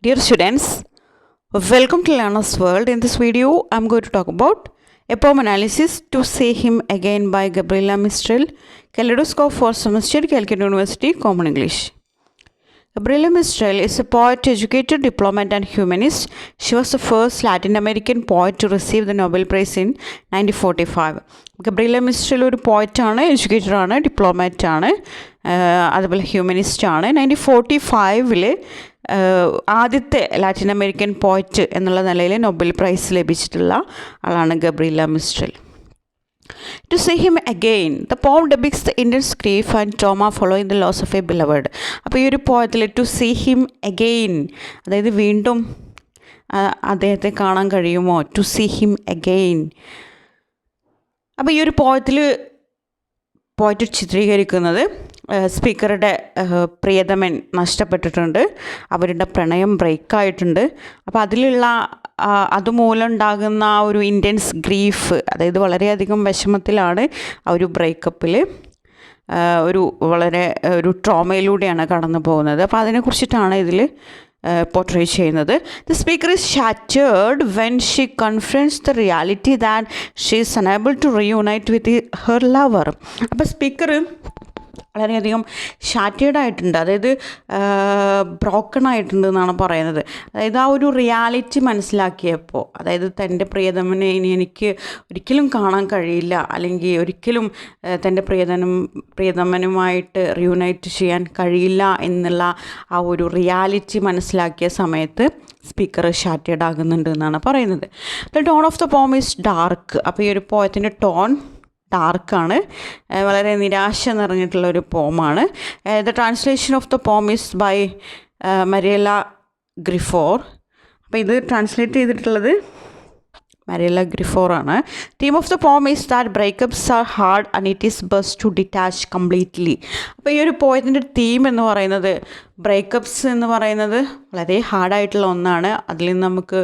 Dear students, welcome to Learner's World. In this video, I'm going to talk about a poem analysis To See Him Again by Gabriela Mistral, Kaleidoscope for Semester, Calcutta University, Common English. Gabriela Mistral is a poet, educator, diplomat, and humanist. She was the first Latin American poet to receive the Nobel Prize in 1945. Gabriela Mistral ഒരു പോയറ്റാണ്, എഡ്യൂക്കേറ്ററാണ്, ഡിപ്ലോമാറ്റാണ്, അതുപോലെ ഹ്യൂമനിസ്റ്റാണ്. 1945 ആദ്യത്തെ Latin American poet എന്നുള്ള നിലയിൽ Nobel prize ലഭിച്ചിട്ടുള്ള ആളാണ് Gabriela Mistral. To see him again, the poem depicts the intense grief and trauma following the loss of a beloved. അപ്പോൾ ഈ ഒരു പോയത്തിൽ ടു സീ ഹിം അഗെയിൻ, അതായത് വീണ്ടും അദ്ദേഹത്തെ കാണാൻ കഴിയുമോ, ടു സീ ഹിം അഗെയിൻ. അപ്പോൾ ഈ ഒരു പോയറ്റ് ചിത്രീകരിക്കുന്നത് സ്പീക്കറുടെ പ്രിയതമൻ നഷ്ടപ്പെട്ടിട്ടുണ്ട്, അവരുടെ പ്രണയം ബ്രേക്കായിട്ടുണ്ട്. അപ്പോൾ അതുമൂലം ഉണ്ടാകുന്ന ഒരു ഇൻറ്റൻസ് ഗ്രീഫ്, അതായത് വളരെയധികം വിഷമത്തിലാണ് ആ ഒരു ബ്രേക്കപ്പിൽ, ഒരു ട്രോമയിലൂടെയാണ് കടന്നു പോകുന്നത്. അപ്പോൾ അതിനെക്കുറിച്ചിട്ടാണ് ഇതിൽ പോർട്രേ ചെയ്യുന്നത്. The speaker is shattered when she confronts the reality that she is unable to reunite with her lover. അപ്പോൾ സ്പീക്കർ വളരെയധികം ഷാറ്റേർഡായിട്ടുണ്ട്, അതായത് ബ്രോക്കൺ ആയിട്ടുണ്ട് എന്നാണ് പറയുന്നത്. അതായത് ആ ഒരു റിയാലിറ്റി മനസ്സിലാക്കിയപ്പോൾ, അതായത് തൻ്റെ പ്രിയതമനെ ഇനി എനിക്ക് ഒരിക്കലും കാണാൻ കഴിയില്ല, അല്ലെങ്കിൽ ഒരിക്കലും തൻ്റെ പ്രിയതമനുമായിട്ട് റിയൂണൈറ്റ് ചെയ്യാൻ കഴിയില്ല എന്നുള്ള ആ ഒരു റിയാലിറ്റി മനസ്സിലാക്കിയ സമയത്ത് സ്പീക്കർ ഷാറ്റേർഡ് ആകുന്നുണ്ട് എന്നാണ് പറയുന്നത്. The tone of the poem is dark. അപ്പോൾ ഈ ഒരു പോയത്തിൻ്റെ ടോൺ ഡാർക്കാണ്, വളരെ നിരാശ നിറഞ്ഞിട്ടുള്ളൊരു പോമാണ്. The translation of the poem is by Mariela Griffor. അപ്പോൾ ഇത് ട്രാൻസ്ലേറ്റ് ചെയ്തിട്ടുള്ളത് മരിയല ഗ്രിഫോറാണ്. Theme of the poem is that breakups are hard and it is best to detach completely. അപ്പോൾ ഈ ഒരു പോയത്തിൻ്റെ തീം എന്ന് പറയുന്നത്, ബ്രേക്കപ്സ് എന്ന് പറയുന്നത് വളരെ ഹാർഡായിട്ടുള്ള ഒന്നാണ്, അതിൽ നിന്ന് നമുക്ക്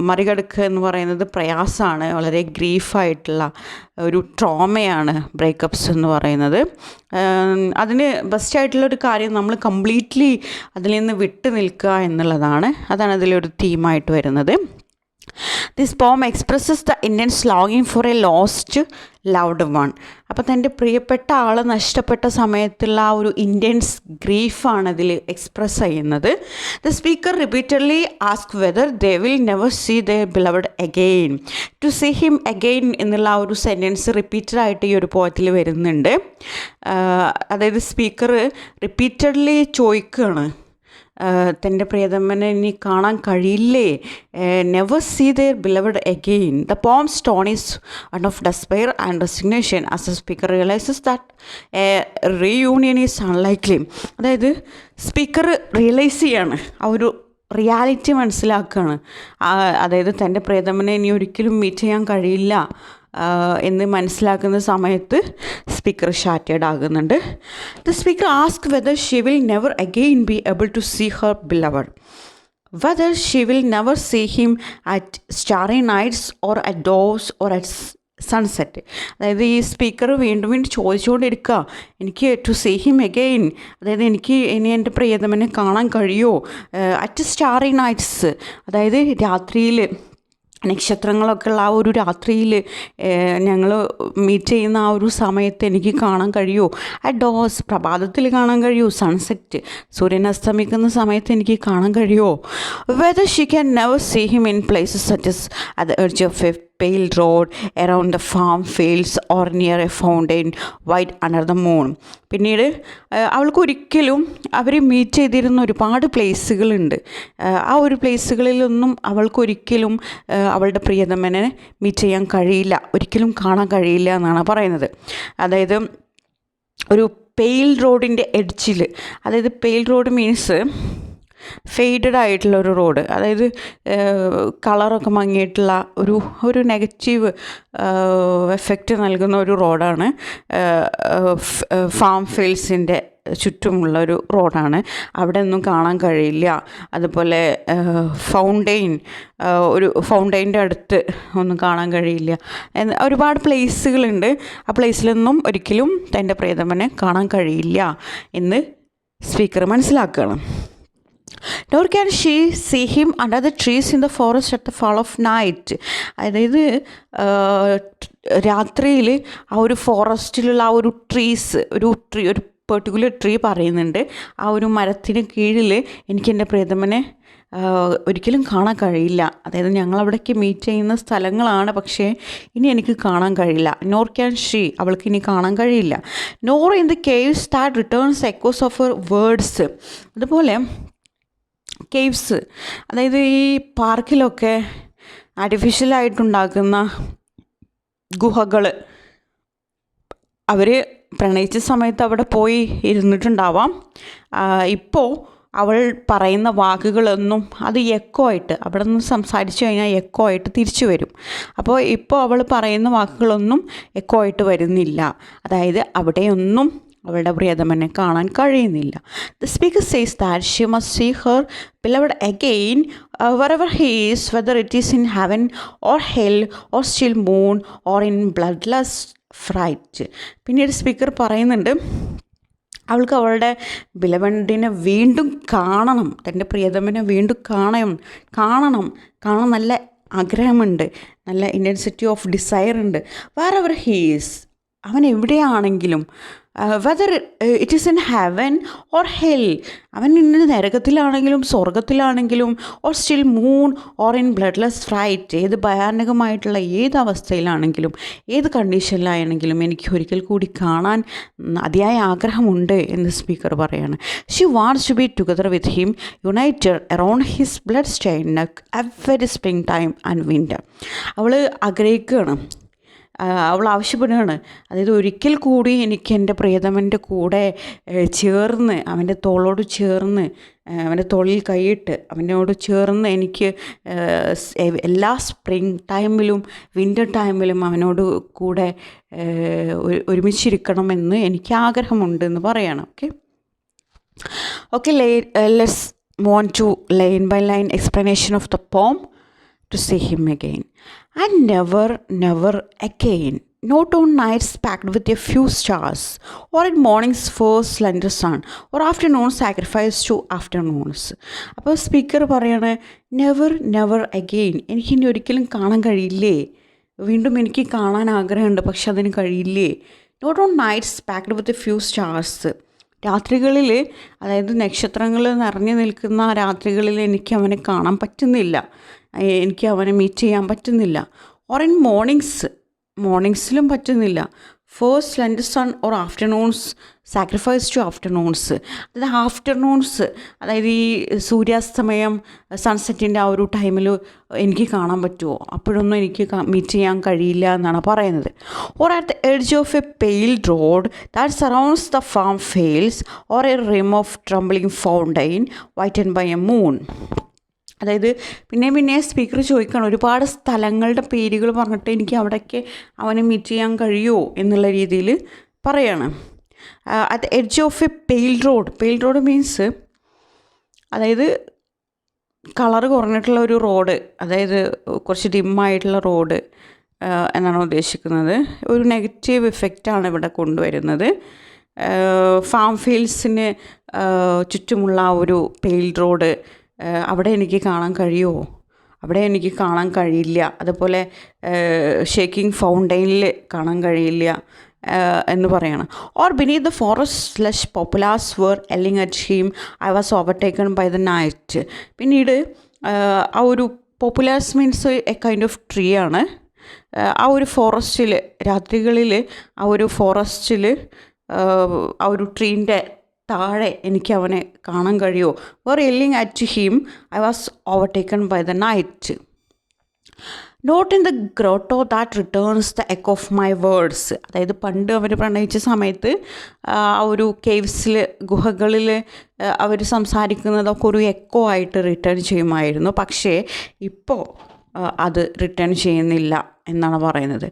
മറികടക്കുക എന്ന് പറയുന്നത് പ്രയാസമാണ്, വളരെ ഗ്രീഫായിട്ടുള്ള ഒരു ട്രോമയാണ് ബ്രേക്കപ്സ് എന്ന് പറയുന്നത്. അതിന് ബെസ്റ്റായിട്ടുള്ളൊരു കാര്യം നമ്മൾ കംപ്ലീറ്റ്ലി അതിൽ നിന്ന് വിട്ടു നിൽക്കുക എന്നുള്ളതാണ്. അതാണ് അതിലൊരു തീമായിട്ട് വരുന്നത്. This poem expresses the intense longing for a lost loved one. അപ്പോൾ തൻ്റെ പ്രിയപ്പെട്ട ആൾ നഷ്ടപ്പെട്ട സമയത്തുള്ള ആ ഒരു ഇൻറ്റൻസ് ഗ്രീഫാണ് ഇതിൽ എക്സ്പ്രസ് ചെയ്യുന്നത്. The speaker repeatedly ask whether they will never see their beloved again. To see him again എന്നുള്ള ആ ഒരു സെൻറ്റൻസ് റിപ്പീറ്റഡായിട്ട് ഈ ഒരു പോയത്തിൽ വരുന്നുണ്ട്. അതായത് സ്പീക്കർ റിപ്പീറ്റഡ്ലി ചോദിക്കുകയാണ്, തൻ്റെ പ്രിയതമനെ ഇനി കാണാൻ കഴിയില്ലേ, never see their beloved again. The poem's tone is one of despair and resignation as a speaker realises that a reunion is unlikely. അതായത് സ്പീക്കർ റിയലൈസ് ചെയ്യാണ്, ആ ഒരു റിയാലിറ്റി മനസ്സിലാക്കുകയാണ്, അതായത് തൻ്റെ പ്രിയതമനെ ഇനി ഒരിക്കലും മീറ്റ് ചെയ്യാൻ കഴിയില്ല എന്ന് മനസ്സിലാക്കുന്ന സമയത്ത് സ്പീക്കർ ഷാറ്റേർഡ് ആകുന്നുണ്ട്. The speaker ask whether she will never again be able to see her beloved, whether she will never see him at starry nights or at dawns or at sunset. അതായത് ഈ speaker വീണ്ടും ചോദിച്ചുകൊണ്ടിരിക്കുക, എനിക്ക് to see him again, അതായത് എനിക്ക് ഇനി എൻ്റെ പ്രിയതമനെ കാണാൻ കഴിയുമോ, അറ്റ് സ്റ്റാറി നൈറ്റ്സ്, അതായത് രാത്രിയിൽ നക്ഷത്രങ്ങളൊക്കെ ഉള്ള ആ ഒരു രാത്രിയിൽ ഞങ്ങൾ മീറ്റ് ചെയ്യുന്ന ആ ഒരു സമയത്ത് എനിക്ക് കാണാൻ കഴിയുമോ, ആ ഡോസ് പ്രഭാതത്തിൽ കാണാൻ കഴിയുമോ, സൺസെറ്റ് സൂര്യൻ അസ്തമിക്കുന്ന സമയത്ത് എനിക്ക് കാണാൻ കഴിയുമോ, whether she can never see him in places such as at the edge of a paved road, around the farm fields or near a fountain right under the moon. പിന്നീട് അവൾക്കൊരിക്കലും അവർ മീറ്റ് ചെയ്തിരുന്ന ഒരുപാട് പ്ലേസുകളുണ്ട്, ആ ഒരു പ്ലേസുകളിലൊന്നും അവൾക്കൊരിക്കലും അവളുടെ പ്രിയതമനെ മീറ്റ് ചെയ്യാൻ കഴിയില്ല, ഒരിക്കലും കാണാൻ കഴിയില്ല എന്നാണ് പറയുന്നത്. അതായത് ഒരു പെയിൽ റോഡിൻ്റെ എഡ്ജിൽ, അതായത് പെയിൽ റോഡ് മീൻസ് ഫെയ്ഡഡ് ആയിട്ടുള്ള ഒരു റോഡ്, അതായത് കളറൊക്കെ മങ്ങിയിട്ടുള്ള ഒരു നെഗറ്റീവ് എഫക്റ്റ് നൽകുന്ന ഒരു റോഡാണ്. ഫാം ഫീൽഡ്സിൻ്റെ ചുറ്റുമുള്ള ഒരു റോഡാണ്, അവിടെ ഒന്നും കാണാൻ കഴിയില്ല. അതുപോലെ ഫൗണ്ടെയിൻ്റെ അടുത്ത് ഒന്നും കാണാൻ കഴിയില്ല. ഒരുപാട് പ്ലേസുകളുണ്ട്, ആ പ്ലേസിലൊന്നും ഒരിക്കലും തൻ്റെ പ്രിയതമനെ കാണാൻ കഴിയില്ല എന്ന് സ്പീക്കർ മനസ്സിലാക്കുകയാണ്. nor can she see him under the trees in the forest at the fall of night. അതായത് രാത്രിയിൽ ആ ഒരു ഫോറസ്റ്റിലുള്ള ആ ഒരു ട്രീസ് ഒരു പെർട്ടിക്കുലർ ട്രീ പറയുന്നുണ്ട്, ആ ഒരു മരത്തിന് കീഴിൽ എനിക്ക് എൻ്റെ പ്രിയതമനെ ഒരിക്കലും കാണാൻ കഴിയില്ല. അതായത് ഞങ്ങളവിടേക്ക് മീറ്റ് ചെയ്യുന്ന സ്ഥലങ്ങളാണ്, പക്ഷേ ഇനി എനിക്ക് കാണാൻ കഴിയില്ല. നോർ ക്യാൻ ഷീ, അവൾക്ക് ഇനി കാണാൻ കഴിയില്ല. Nor in the caves that returns echoes of her words. അതുപോലെ കേവ്സ്, അതായത് ഈ പാർക്കിലൊക്കെ ആർട്ടിഫിഷ്യലായിട്ടുണ്ടാക്കുന്ന ഗുഹകൾ, അവർ പ്രണയിച്ച സമയത്ത് അവിടെ പോയി ഇരുന്നിട്ടുണ്ടാവാം. ഇപ്പോൾ അവൾ പറയുന്ന വാക്കുകളൊന്നും അത് എക്കോ ആയിട്ട് അവിടെ നിന്ന് സംസാരിച്ചു കഴിഞ്ഞാൽ എക്കോ ആയിട്ട് തിരിച്ചു വരും. അപ്പോൾ ഇപ്പോൾ അവൾ പറയുന്ന വാക്കുകളൊന്നും എക്കോ ആയിട്ട് വരുന്നില്ല. അതായത് അവിടെയൊന്നും അവളുടെ പ്രിയതമനെ കാണാൻ കഴിയുന്നില്ല. The speaker says that she must see her beloved again wherever he is, whether it is in heaven or hell or still moon or in bloodless fright. പിന്നീട് സ്പീക്കർ പറയുന്നുണ്ട്, അവൾക്ക് അവളുടെ ബിലവഡിനെ വീണ്ടും കാണണം, തൻ്റെ പ്രിയതമനെ വീണ്ടും കാണണം നല്ല ആഗ്രഹമുണ്ട്, നല്ല ഇൻറ്റൻസിറ്റി ഓഫ് ഡിസയർ ഉണ്ട്. വേർ എവർ ഹീസ്, അവൻ എവിടെയാണെങ്കിലും, whether it is in heaven or hell, അവൻ ഇന്ന് നരകത്തിലാണെങ്കിലും സ്വർഗത്തിലാണെങ്കിലും, or still moon or in bloodless fright, ഏത് ഭയാനകമായിട്ടുള്ള ഏത് അവസ്ഥയിലാണെങ്കിലും ഏത് കണ്ടീഷനിലാണെങ്കിലും എനിക്ക് ഒരിക്കൽ കൂടി കാണാൻ അതിയായ ആഗ്രഹമുണ്ട് എന്ന് സ്പീക്കർ പറയാണ്. She wants to be together with him, united around his blood stain neck every spring time and winter. അവൾ ആഗ്രഹിക്കുകയാണ്, അവൾ ആവശ്യപ്പെടുകയാണ്, അതായത് ഒരിക്കൽ കൂടി എനിക്ക് എൻ്റെ പ്രിയതമൻ്റെ കൂടെ ചേർന്ന്, അവൻ്റെ തോളോട് ചേർന്ന്, അവൻ്റെ തോളിൽ കൈയിട്ട് അവനോട് ചേർന്ന് എനിക്ക് എല്ലാ സ്പ്രിങ് ടൈമിലും വിൻ്റർ ടൈമിലും അവനോട് കൂടെ ഒരുമിച്ചിരിക്കണമെന്ന് എനിക്ക് ആഗ്രഹമുണ്ട് എന്ന് പറയണം. Okay, let's move on to line by line explanation of the poem. To see him again, and never again, not on nights packed with a few stars, or in morning's first slender sun, or afternoon sacrifice to afternoons. അപ്പോൾ speaker പറയാണ്, never again, എനിക്കിനി ഒരിക്കലും കാണാൻ കഴിയില്ലേ, വീണ്ടും എനിക്ക് കാണാൻ ആഗ്രഹമുണ്ട് പക്ഷെ അതിന് കഴിയില്ലേ. Not on nights packed with a few stars, രാത്രികളിൽ, അതായത് നക്ഷത്രങ്ങൾ നിറഞ്ഞു നിൽക്കുന്ന രാത്രികളിൽ എനിക്ക് അവനെ കാണാൻ പറ്റുന്നില്ല, എനിക്ക് അവനെ മീറ്റ് ചെയ്യാൻ പറ്റുന്നില്ല. ഓർ ഇൻ മോർണിംഗ്സിലും പറ്റുന്നില്ല. First slender sun or afternoons sacrifice to afternoons, അതായത് ആഫ്റ്റർനൂൺസ്, അതായത് ഈ സൂര്യാസ്തമയം സൺസെറ്റിൻ്റെ ആ ഒരു ടൈമിൽ എനിക്ക് കാണാൻ പറ്റുമോ, അപ്പോഴൊന്നും എനിക്ക് മീറ്റ് ചെയ്യാൻ കഴിയില്ല എന്നാണ് പറയുന്നത്. Or at the edge of a paled road that surrounds the farm fields, or a rim of trembling fountain whiten by a moon. അതായത് പിന്നെ സ്പീക്കർ ചോദിക്കണം, ഒരുപാട് സ്ഥലങ്ങളുടെ പേരുകൾ പറഞ്ഞിട്ട് എനിക്ക് അവിടേക്ക് അവനെ മീറ്റ് ചെയ്യാൻ കഴിയുമോ എന്നുള്ള രീതിയിൽ പറയാണ്. At edge of a paled road means അതായത് കളറ് കുറഞ്ഞിട്ടുള്ള ഒരു റോഡ്, അതായത് കുറച്ച് ഡിമ്മായിട്ടുള്ള റോഡ് എന്നാണ് ഉദ്ദേശിക്കുന്നത്. ഒരു നെഗറ്റീവ് ഇഫക്റ്റാണ് ഇവിടെ കൊണ്ടുവരുന്നത്. ഫാം ഫീൽഡ്സിന് ചുറ്റുമുള്ള ഒരു പെയിൽഡ് റോഡ്, അവിടെ എനിക്ക് കാണാൻ കഴിയുമോ, അവിടെ എനിക്ക് കാണാൻ കഴിയില്ല. അതുപോലെ ഷേക്കിംഗ് ഫൗണ്ടൈനിൽ കാണാൻ കഴിയില്ല എന്ന് പറയണം. Or beneath the forest lush poplars were yelling at him, I was overtaken by the night. പിന്നീട് ആ ഒരു poplars means a kind of tree ആണ്. ആ ഒരു ഫോറസ്റ്റിൽ രാത്രികളിൽ ആ ഒരു ഫോറസ്റ്റിൽ ആ ഒരു ട്രീൻ്റെ താഴെ എനിക്ക് അവനെ കാണാൻ കഴിയുമോ. Were yelling at him, I was overtaken by the night. Not in the grotto that returns the echo of my words, അതായത് പണ്ട് അവർ പ്രണയിച്ച സമയത്ത് ആ ഒരു കേവ്സിൽ ഗുഹകളിൽ അവർ സംസാരിക്കുന്നതൊക്കെ ഒരു എക്കോ ആയിട്ട് റിട്ടേൺ ചെയ്യുമായിരുന്നു. പക്ഷേ ഇപ്പോൾ അത് റിട്ടേൺ ചെയ്യുന്നില്ല എന്നാണ് പറയുന്നത്.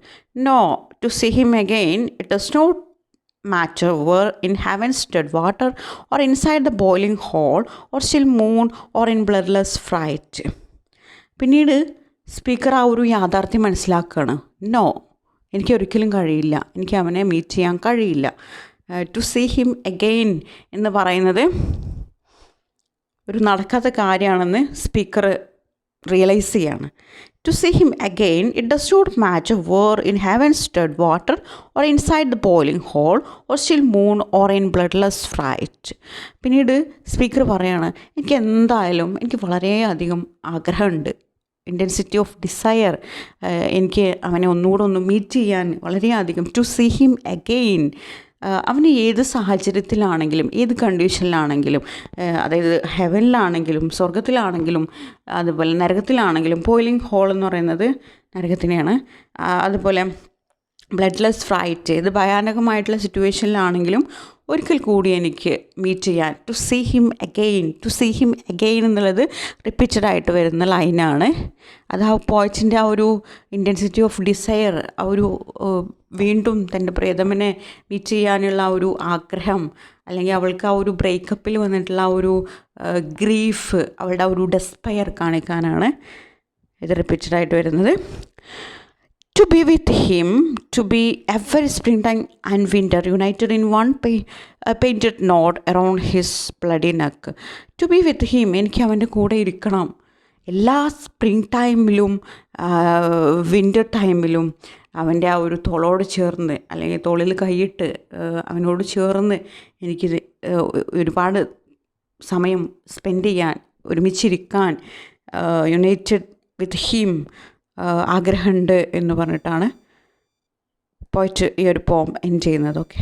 No, to see him again it does not matter were in heaven's dead water or inside the boiling hall or still moon or in bloodless fright. പിന്നീട് സ്പീക്കർ ആ ഒരു യാഥാർത്ഥ്യം മനസ്സിലാക്കുകയാണ്. നോ, എനിക്ക് ഒരിക്കലും കഴിയില്ല, എനിക്ക് അവനെ മീറ്റ് ചെയ്യാൻ കഴിയില്ല. ടു സീ ഹിം അഗെയിൻ എന്ന് പറയുന്നത് ഒരു നടക്കാത്ത കാര്യമാണെന്ന് സ്പീക്കർ റിയലൈസ് ചെയ്യാണ്. To see him again, it does not matter where in heaven's stirred water or inside the boiling hole or still moon or in bloodless fright. പിന്നീട് speaker പറയാണ്, എനിക്ക് വളരെയധികം ആഗ്രഹമുണ്ട്, ഇൻറ്റൻസിറ്റി ഓഫ് ഡിസയർ, എനിക്ക് അവനെ ഒന്നുകൂടെ meet ചെയ്യാൻ വളരെയധികം. ടു സീ ഹിം അഗെയിൻ, അവന് ഏത് സാഹചര്യത്തിലാണെങ്കിലും ഏത് കണ്ടീഷനിലാണെങ്കിലും, അതായത് ഹെവനിലാണെങ്കിലും സ്വർഗത്തിലാണെങ്കിലും അതുപോലെ നരകത്തിലാണെങ്കിലും, ബോയിലിംഗ് ഹോൾ എന്ന് പറയുന്നത് നരകത്തിനെയാണ്, അതുപോലെ ബ്ലഡ്ലെസ് ഫ്രൈറ്റ്, ഇത് ഭയാനകമായിട്ടുള്ള സിറ്റുവേഷനിലാണെങ്കിലും ഒരിക്കൽ കൂടി എനിക്ക് മീറ്റ് ചെയ്യാൻ. ടു സീ ഹിം അഗെയിൻ എന്നുള്ളത് റിപ്പീറ്റഡായിട്ട് വരുന്ന ലൈനാണ്. അത് ആ പോയിറ്റിൻ്റെ ആ ഒരു ഇൻറ്റൻസിറ്റി ഓഫ് ഡിസയർ, ആ ഒരു വീണ്ടും തൻ്റെ പ്രിയതമനെ മീറ്റ് ചെയ്യാനുള്ള ആ ഒരു ആഗ്രഹം, അല്ലെങ്കിൽ അവൾക്ക് ആ ഒരു ബ്രേക്കപ്പിൽ വന്നിട്ടുള്ള ആ ഒരു ഗ്രീഫ്, അവളുടെ ആ ഒരു ഡെസ്പയർ കാണിക്കാനാണ് ഇത് റിപ്പീറ്റഡായിട്ട് വരുന്നത്. To be with him, to be every springtime and winter united in one painted knot around his bloody neck. To be with him, എനിക്ക് അവൻ്റെ കൂടെ ഇരിക്കണം. എല്ലാ സ്പ്രിങ് ടൈമിലും വിൻ്റർ ടൈമിലും അവൻ്റെ ആ ഒരു തോളോട് ചേർന്ന്, അല്ലെങ്കിൽ തോളിൽ കൈയിട്ട് അവനോട് ചേർന്ന് എനിക്ക് ഒരുപാട് സമയം സ്പെൻഡ് ചെയ്യാൻ, ഒരുമിച്ചിരിക്കാൻ, യുണൈറ്റഡ് വിത്ത് ഹിം ആഗ്രഹമുണ്ട് എന്ന് പറഞ്ഞിട്ടാണ് പോയിട്ട് ഈ ഒരു പോം എൻഡ് ചെയ്യുന്നത്. ഓക്കെ.